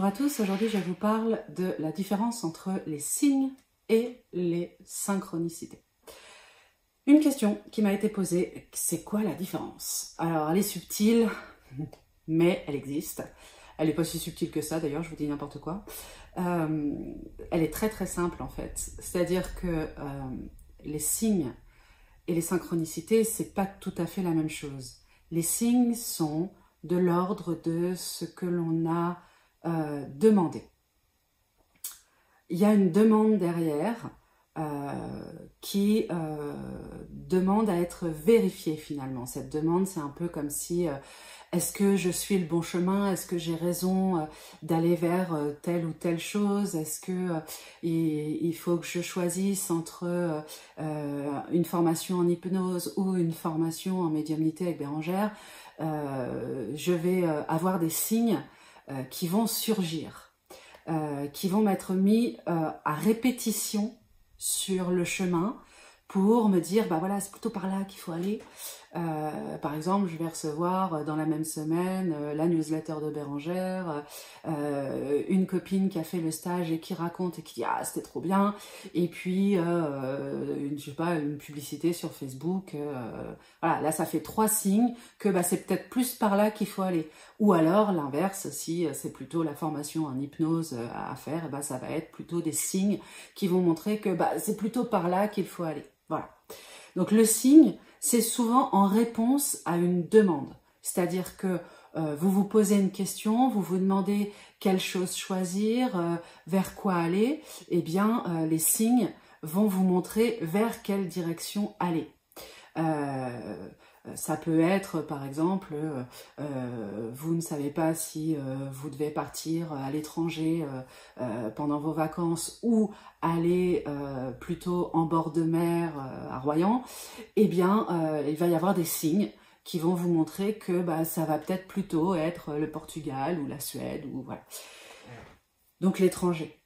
à tous, aujourd'hui je vous parle de la différence entre les signes et les synchronicités. Une question qui m'a été posée, c'est quoi la différence? Alors elle est subtile, mais elle existe. Elle n'est pas si subtile que ça d'ailleurs, je vous dis n'importe quoi. Elle est très très simple en fait, c'est-à-dire que les signes et les synchronicités, c'est pas tout à fait la même chose. Les signes sont de l'ordre de ce que l'on a demandé. Il y a une demande derrière qui demande à être vérifiée finalement. Cette demande, c'est un peu comme si est-ce que je suis le bon chemin? Est-ce que j'ai raison d'aller vers telle ou telle chose? Est-ce que il faut que je choisisse entre une formation en hypnose ou une formation en médiumnité avec Bérangère? Je vais avoir des signes qui vont surgir, qui vont m'être mis à répétition sur le chemin pour me dire, bah voilà, c'est plutôt par là qu'il faut aller. Par exemple, je vais recevoir dans la même semaine la newsletter de Bérangère, une copine qui a fait le stage et qui raconte et qui dit « Ah, c'était trop bien !» et puis, je sais pas, une publicité sur Facebook. Voilà, là, ça fait 3 signes que bah, c'est peut-être plus par là qu'il faut aller. Ou alors, l'inverse, si c'est plutôt la formation en hypnose à faire, bah, ça va être plutôt des signes qui vont montrer que bah, c'est plutôt par là qu'il faut aller. Voilà. Donc, le signe, c'est souvent en réponse à une demande. C'est-à-dire que vous vous posez une question, vous vous demandez quelle chose choisir, vers quoi aller, eh bien les signes vont vous montrer vers quelle direction aller. Ça peut être, par exemple, vous ne savez pas si vous devez partir à l'étranger pendant vos vacances ou aller plutôt en bord de mer à Royan, eh bien, il va y avoir des signes qui vont vous montrer que bah, ça va peut-être plutôt être le Portugal ou la Suède, ou voilà. Donc l'étranger.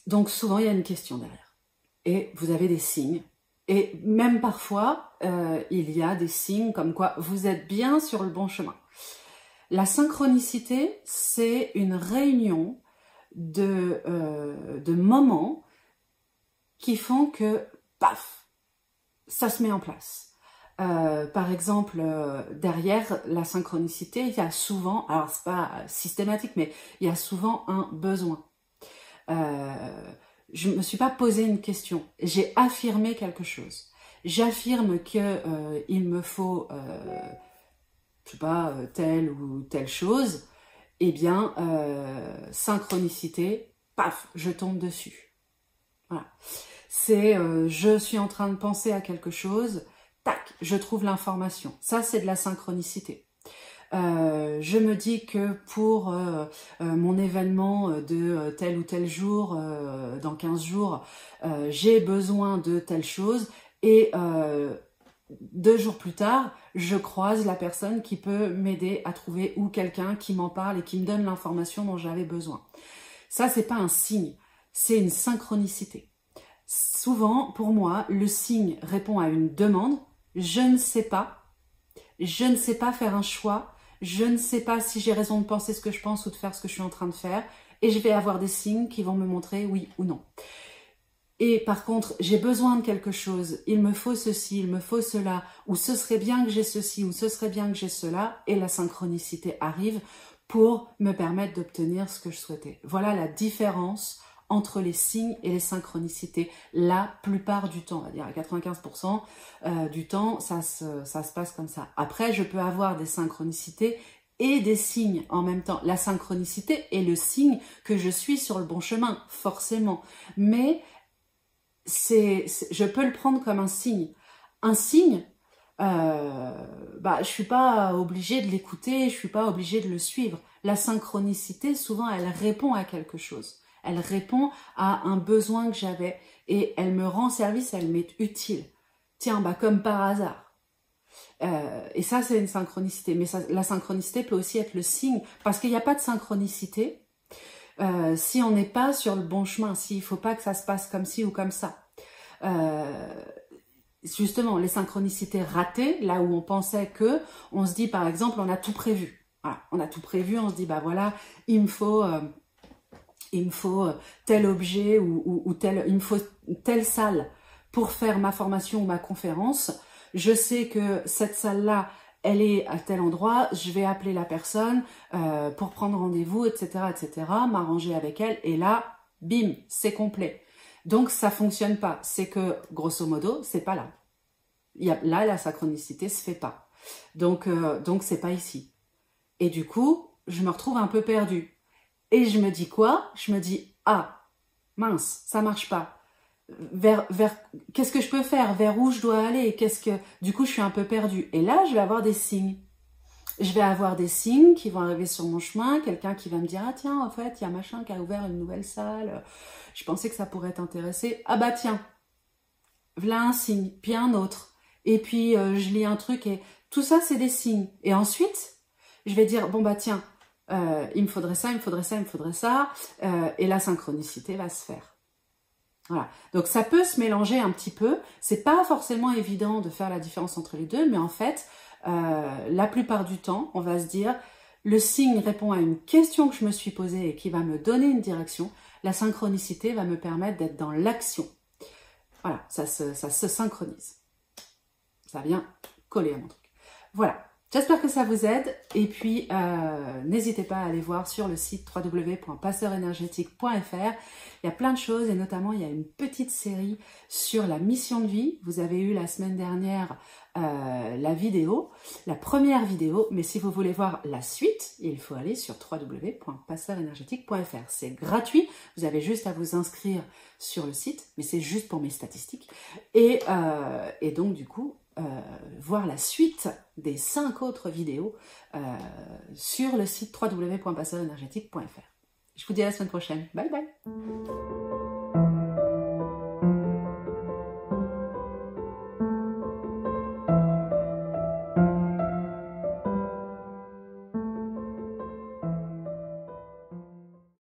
Donc souvent, il y a une question derrière. Et vous avez des signes. Et même parfois, il y a des signes comme quoi vous êtes bien sur le bon chemin. La synchronicité, c'est une réunion de moments qui font que, paf, ça se met en place. Par exemple, derrière la synchronicité, il y a souvent, alors c'est pas systématique, mais il y a souvent un besoin. Je ne me suis pas posé une question, j'ai affirmé quelque chose. J'affirme que il me faut, je sais pas, telle ou telle chose. Eh bien, synchronicité, paf, je tombe dessus. Voilà. C'est, je suis en train de penser à quelque chose, tac, je trouve l'information. Ça, c'est de la synchronicité. Je me dis que pour mon événement de tel ou tel jour, dans 15 jours, j'ai besoin de telle chose et 2 jours plus tard, je croise la personne qui peut m'aider à trouver ou quelqu'un qui m'en parle et qui me donne l'information dont j'avais besoin. Ça, c'est pas un signe, c'est une synchronicité. Souvent, pour moi, le signe répond à une demande. Je ne sais pas faire un choix. Je ne sais pas si j'ai raison de penser ce que je pense ou de faire ce que je suis en train de faire. Et je vais avoir des signes qui vont me montrer oui ou non. Et par contre, j'ai besoin de quelque chose. Il me faut ceci, il me faut cela. Ou ce serait bien que j'ai ceci, ou ce serait bien que j'ai cela. Et la synchronicité arrive pour me permettre d'obtenir ce que je souhaitais. Voilà la différence entre les signes et les synchronicités. La plupart du temps, on va dire à 95% du temps, ça se passe comme ça. Après, je peux avoir des synchronicités et des signes en même temps. La synchronicité est le signe que je suis sur le bon chemin, forcément. Mais je peux le prendre comme un signe. Un signe, je suis pas obligée de l'écouter, je suis pas obligée de le suivre. La synchronicité, souvent, elle répond à quelque chose. Elle répond à un besoin que j'avais et elle me rend service, elle m'est utile. Tiens, bah comme par hasard. Et ça, c'est une synchronicité. Mais ça, la synchronicité peut aussi être le signe, parce qu'il n'y a pas de synchronicité si on n'est pas sur le bon chemin, s'il ne faut pas que ça se passe comme ci ou comme ça. Justement, les synchronicités ratées, là où on pensait que, on se dit par exemple, on a tout prévu. Voilà, on a tout prévu, on se dit, bah voilà, il me faut tel objet ou il me faut telle salle pour faire ma formation ou ma conférence. Je sais que cette salle-là, elle est à tel endroit, je vais appeler la personne pour prendre rendez-vous, etc., etc., m'arranger avec elle, et là, bim, c'est complet. Donc, ça fonctionne pas. C'est que, grosso modo, c'est pas là. Là, la synchronicité se fait pas. Donc c'est pas ici. Et du coup, je me retrouve un peu perdue. Et je me dis quoi? Je me dis, ah, mince, ça marche pas. Qu'est-ce que je peux faire? Vers où je dois aller? Du coup, je suis un peu perdue. Et là, je vais avoir des signes. Je vais avoir des signes qui vont arriver sur mon chemin, quelqu'un qui va me dire, ah tiens, en fait, il y a machin qui a ouvert une nouvelle salle, je pensais que ça pourrait t'intéresser. Ah bah tiens, voilà un signe, puis un autre. Et puis, je lis un truc et tout ça, c'est des signes. Et ensuite, je vais dire, bon bah tiens, il me faudrait ça, il me faudrait ça, il me faudrait ça, et la synchronicité va se faire. Voilà. Donc ça peut se mélanger un petit peu. C'est pas forcément évident de faire la différence entre les deux, mais en fait, la plupart du temps, on va se dire, le signe répond à une question que je me suis posée et qui va me donner une direction. La synchronicité va me permettre d'être dans l'action. Voilà, ça se synchronise. Ça vient coller à mon truc. Voilà. J'espère que ça vous aide, et puis n'hésitez pas à aller voir sur le site www.passeurénergétique.fr. Il y a plein de choses, et notamment il y a une petite série sur la mission de vie. Vous avez eu la semaine dernière la vidéo, la première vidéo, mais si vous voulez voir la suite, il faut aller sur www.passeurénergétique.fr. C'est gratuit, vous avez juste à vous inscrire sur le site, mais c'est juste pour mes statistiques. Et donc du coup, voir la suite des 5 autres vidéos sur le site www.passeurénergétique.fr. Je vous dis à la semaine prochaine. Bye bye.